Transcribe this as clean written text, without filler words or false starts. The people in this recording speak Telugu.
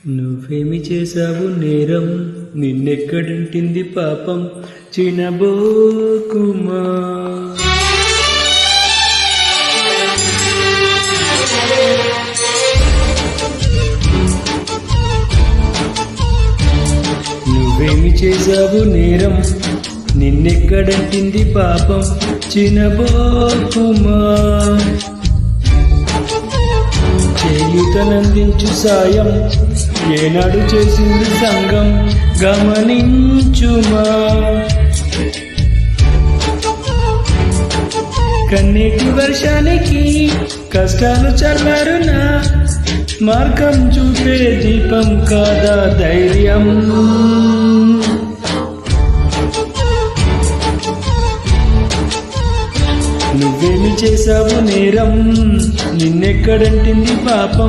నువ్వేమి చేశావు నేరం, నిన్నెక్కడంటింది పాపం, చినబోకుమా. నువ్వేమి చేశావు నేరం, నిన్నెక్కడంటింది పాపం, చినబోకుమా. చేయుతనందించు సాయం ఏనాడు చేసింది సంగం, గమనించుమా. కన్నీటి వర్షానికి కష్టాలు చల్లారునా, మార్గం చూపే దీపం కాదా ధైర్యం. నువ్వేమి చేశావు నేరం, నిన్నెక్కడంటింది పాపం,